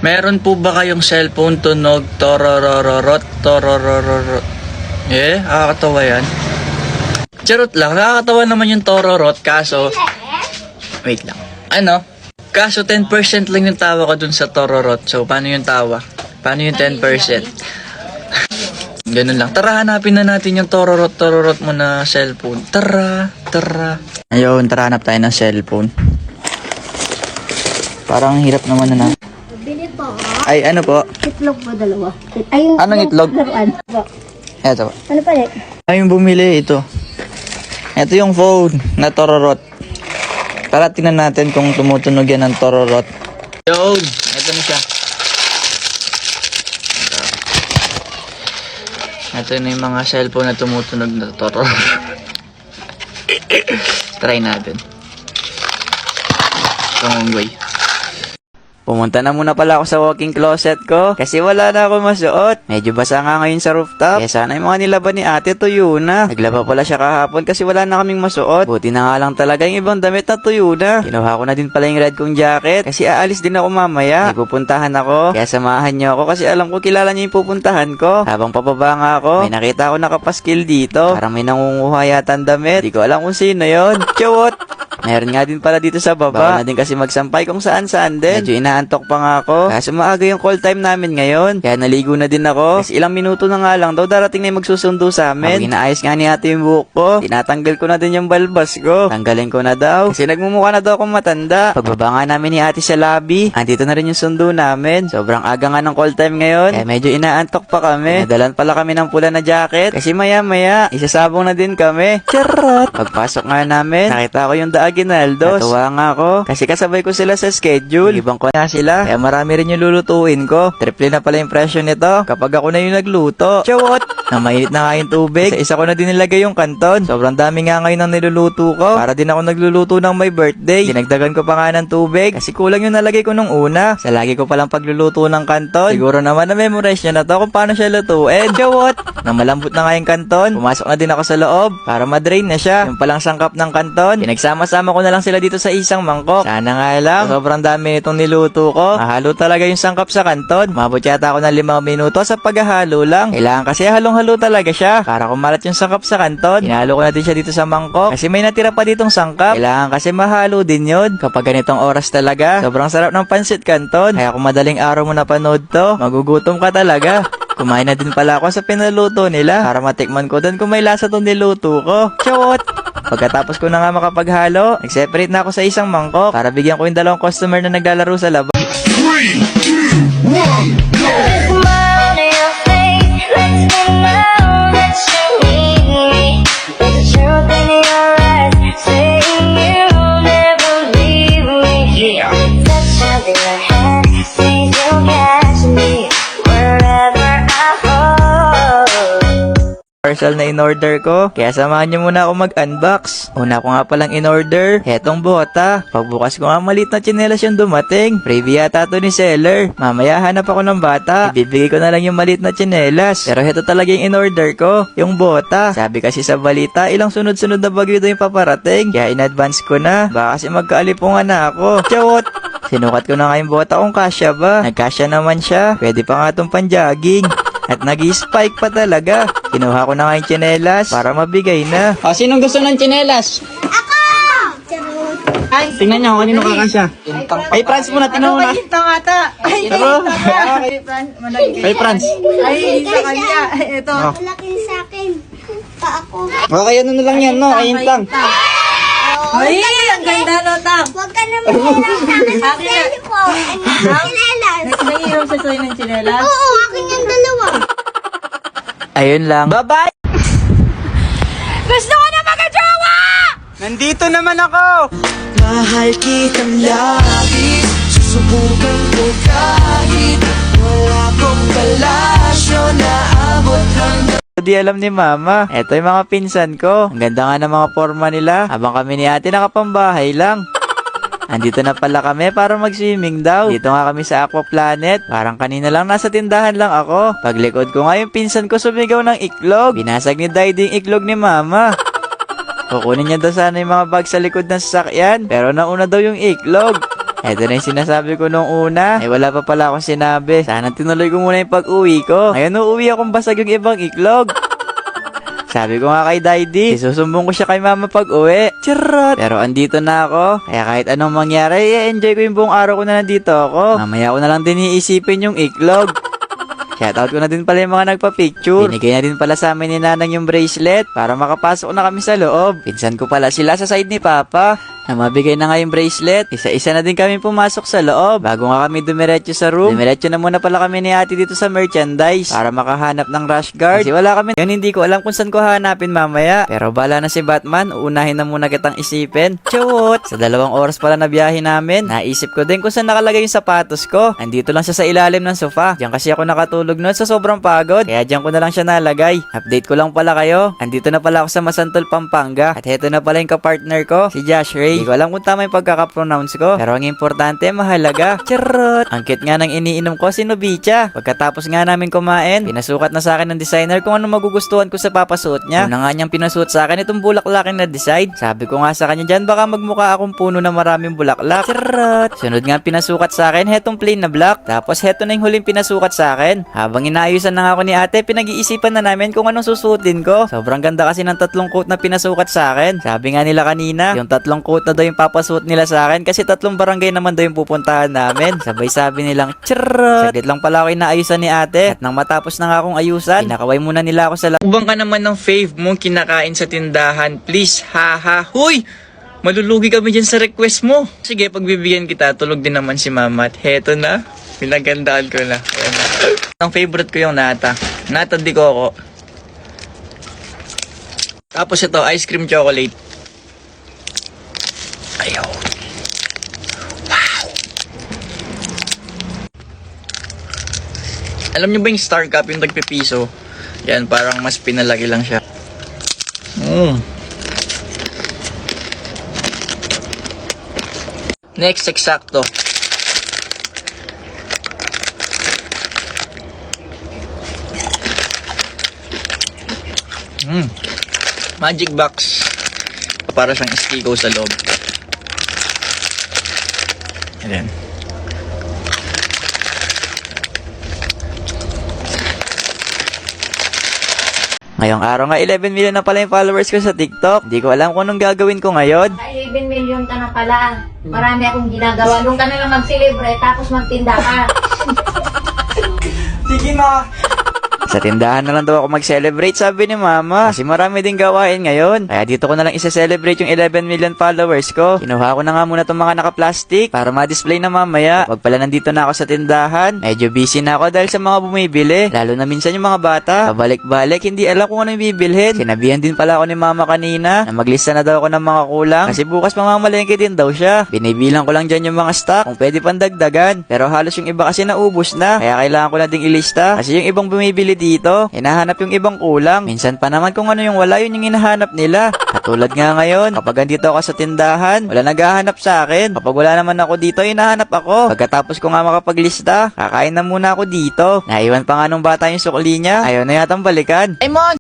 Meron po ba kayong cellphone tunog tororororot tororororot? Nakakatawa yan. Charot lang, nakakatawa naman yung tororot, kaso wait lang. Kaso 10% lang yung tawa ko dun sa tororot. So paano yung tawa? Paano yung 10%? Ganun lang. Tara, hanapin na natin yung tororot mo na cellphone. Tara. Ayun, tara, hanap tayo ng cellphone. Parang hirap naman na. Bili po. Ay, ano po? Itlog po, dalawa. Ay, yung Anong itlog? laruan po. Eto. Ano pa rin? Ay, yung bumili ito. Ito yung phone na tororot. Tara, tingnan natin kung tumutunog yan ng tororot. Yun! Ito na siya. Ito na yung mga cellphone na tumutunog na tororot. Try natin. Tunggoy. Pumunta na muna pala ako sa walk-in closet ko kasi wala na ako masuot. Medyo basa nga ngayon sa rooftop. Kaya sana yung mga nilaban ni ate tuyo na. Naglaba pala siya kahapon kasi wala na kaming masuot. Buti na nga lang talaga yung ibang damit na tuyo na. Kinuha ko na din pala yung red kong jacket kasi aalis din ako mamaya. May pupuntahan ako. Kaya samahan niyo ako kasi alam ko kilala niyo yung pupuntahan ko. Habang papaba nga ako, may nakita ako nakapaskil dito. Parang may nangunguha yata ang damit. Di ko alam kung sino yun. Chawot! Meron nga din pala dito sa baba. Bawal na din kasi magsampay kung saan-saan din. Medyo inaantok pa nga ako. Kaso maaga yung call time namin ngayon. Kaya naligo na din ako. Kasi ilang minuto na nga lang daw darating na yung magsusundo sa amin. Habang inaayos nga ni ate yung buhok ko, tinatanggal ko na din yung balbas ko. Tanggalin ko na daw. Kasi nagmumukha na daw akong matanda. Pagbaba nga namin ni ate sa lobby, andito na rin yung sundo namin. Sobrang aga nga ng call time ngayon. Kaya medyo inaantok pa kami. Nadalan pala kami ng pula na jacket. Kasi maya-maya, isasabong na din kami. Charot! Pagpasok nga namin, nakita ko yung Aguinaldos. Natuwa nga ako kasi kasabay ko sila sa schedule. Ibang ko na sila kaya marami rin yung lulutuin ko. Triple na pala yung presyo nito kapag ako na yung nagluto. Chawot! Na mainit na nga yung tubig. Sa isa ko na din nilagay yung kanton. Sobrang dami nga ngayon ang niluluto ko. Para din ako nagluluto ng my birthday. Dinagdagan ko pa nga ng tubig kasi kulang yung nalagay ko nung una. Sa lagi ko palang pagluluto ng kanton. Siguro naman na memorize nyo na to kung paano siya lutuin. Chawot! Na malambot na nga yung kanton. Pumasok na din ako sa loob para madrain na siya. Yung palang sangkap ng kanton. Pinagsama-sama ko na lang sila dito sa isang mangkok. Sana nga lang. Sobrang dami nitong niluto ko. Mahalo talaga yung sangkap sa kanton. Mabot yata ako ng 5 minuto sa paghahalo lang. Kailangan kasi halong-halo talaga siya. Para kumalat yung sangkap sa kanton. Hinalo ko na din siya dito sa mangkok. Kasi may natira pa ditong sangkap. Kailangan kasi mahalo din yun. Kapag ganitong oras talaga. Sobrang sarap ng pansit kanton. Kaya kung madaling araw mo napanood to, magugutom ka talaga. Kumain na din pala ako sa pinaluto nila para matikman ko doon kung may lasa tong niluto ko. Chawot! Pagkatapos ko na nga makapaghalo, nag-separate na ako sa isang mangkok para bigyan ko yung 2 customer na naglalaro sa labas. 3, 2, 1, go! Parcel na in-order ko, kaya samahan niyo muna ako mag-unbox. Una ko nga palang in-order, hetong bota. Pagbukas ko nga maliit na tsinelas yung dumating. Preview yata to ni seller. Mamaya hanap ako ng bata. Ibibigay ko na lang yung maliit na tsinelas. Pero heto talaga yung in-order ko, yung bota. Sabi kasi sa balita, ilang sunod-sunod na bagyo daw yung paparating. Kaya in-advance ko na. Baka kasi magkaalipungan na ako. Chawot! Sinukat ko na nga yung bota kung kasya ba. Nagkasya naman siya. Pwede pa nga itong pan-jogging. At nag-spike pa talaga. Kinuha ko na nga yung tsinelas para mabigay na. O, sinong gusto ng tsinelas? Ako! Ay, tingnan nyo, kanino kakasya. Ay, Franz muna, tingnan mo na. Hintang ata. Ay, Ako. Ay, Fran, managay. Ay, Franz. Ay, sa kanya. Ito. Oh. Malaki sa akin. Pa ako. Okay, ano na lang yan, no? Ayun lang. Ay, ang ganda no, Tang. Huwag ka na mahilang sa akin ng Akin na. cellphone. Chinelas. Naghihiram sa soy ng tsinelas. Oo, akin yung 2. Ayun lang. Bye-bye! Gusto ko na mag-ajowa! Nandito naman ako! Mahal kitang labis, susubukan ko kahit wala kong kalasyo na abot hanggang Di alam ni mama. Eto yung mga pinsan ko. Ang ganda nga ng mga forma nila. Habang kami ni ate nakapambahay lang. Andito na pala kami para mag-swimming daw. Dito nga kami sa Aqua Planet. Parang kanina lang nasa tindahan lang ako. Paglikod ko nga yung pinsan ko sumigaw ng iklog. Binasag ni Daddy yung iklog ni mama. Kukunin niya daw sana yung mga bag sa likod ng sasakyan. Pero nauna daw yung iklog. Eto na yung sinasabi ko nung una. Ay wala pa pala akong sinabi. Sana tinuloy ko muna yung pag-uwi ko. Ngayon uuwi akong basag yung ibang iklog. Sabi ko nga kay Daddy, isusumbong ko siya kay Mama pag uwi. Charot! Pero andito na ako. Kaya kahit anong mangyari, enjoy ko yung buong araw ko na nandito ako. Mamaya ko na lang din iisipin yung iklog. Shoutout ko na din pala yung mga nagpa-picture. Binigay na din pala sa amin ni Nanang yung bracelet para makapasok na kami sa loob. Pinsan ko pala sila sa side ni Papa. Na mabigay na nga yung bracelet. Isa-isa na din kami pumasok sa loob. Bago nga kami dumiretso sa room, dumiretso na muna pala kami ni ate dito sa merchandise para makahanap ng rush guard. Kasi wala kami. Yun, hindi ko alam kung saan ko hanapin mamaya. Pero bala na si Batman, uunahin na muna kitang isipin. Chawot! Sa 2 oras pala na biyahe namin, naisip ko din kung saan nakalagay yung sapatos ko. Andito lang siya sa ilalim ng sofa. Diyan kasi ako nakatulog noon sa sobrang pagod. Kaya diyan ko na lang siya nalagay. Update ko lang pala kayo. Andito na pala ako sa Masantol, Pampanga. At heto na pala yung kapartner ko, si Josh Ray. Hindi ko alam kung tama yung pagkakapronounce ko. Pero ang importante, mahalaga. Charot! Ang cute nga ng iniinom ko, si Nobicha. Pagkatapos nga namin kumain, pinasukat na sa akin ng designer kung ano magugustuhan ko sa papasuot niya. Una nga niyang pinasuot sa akin itong bulaklakin na design. Sabi ko nga sa kanya dyan, baka magmukha akong puno na maraming bulaklak. Charot! Sunod nga pinasukat sa akin, hetong plain na black. Tapos heto na yung huling pinasukat sa akin. Habang inaayusan na nga ako ni ate, pinag-iisipan na namin kung anong susuotin ko. Sobrang ganda kasi ng 3 coat na pinasukat sa akin. Sabi nga nila kanina, yung 3 coat na daw yung papasuot nila sa akin kasi 3 barangay naman daw yung pupuntahan namin. Sabay sabi nilang, charot! Saglit lang pala ako inaayusan ni ate. At nang matapos na nga akong ayusan, pinakaway muna nila ako sa Ubang ka naman ng fave mo kinakain sa tindahan. Please, haha. Huy! Malulugi kami dyan sa request mo. Sige, pagbibigyan kita, tulog din naman si Mama. At heto na, pinagandaan ko na. Ayan na. Ang favorite ko yung nata. Nata di coco. Tapos ito, ice cream chocolate. Ayaw. Wow! Alam niyo ba yung Star Cup, yung tagpipiso? Yan, parang mas pinalaki lang siya. Next, eksakto. Magic box. Para siyang istiko sa loob. Ayan. Ngayong araw nga, 11 million na pala yung followers ko sa TikTok. Hindi ko alam kung anong gagawin ko ngayon. 11 million ka na pala. Marami akong ginagawa. Doon ka na lang mag-celebrate tapos magtinda ka. Sige na. Sa tindahan na lang daw ako mag-celebrate, sabi ni Mama. Kasi marami din gawain ngayon. Kaya dito ko na lang isa-celebrate yung 11 million followers ko. Kinuha ko na nga muna itong mga naka-plastic para ma-display na mamaya. Wag pala nandito na ako sa tindahan. Medyo busy na ako dahil sa mga bumibili. Lalo na minsan yung mga bata. Pabalik-balik, hindi alam kung ano yung bibilhin. Sinabihan din pala ako ni Mama kanina na maglista na daw ako ng mga kulang. Kasi bukas mamamalengke din daw siya. Binibilang ko lang dyan yung mga stock kung pwede pang dagdagan. Pero halos yung iba kasi naubos na. Kaya kailangan ko na ding ilista. Kasi yung ibang bumibili dito, hinahanap yung ibang kulang. Minsan pa naman kung ano yung wala, yun yung hinahanap nila. Katulad nga ngayon, kapag andito ako sa tindahan, wala naghahanap sa akin. Kapag wala naman ako dito, hinahanap ako. Pagkatapos ko nga makapaglista, kakain na muna ako dito. Naiwan pa nga nung bata yung sukli niya, ayaw na yatang balikan. Ay, Mon!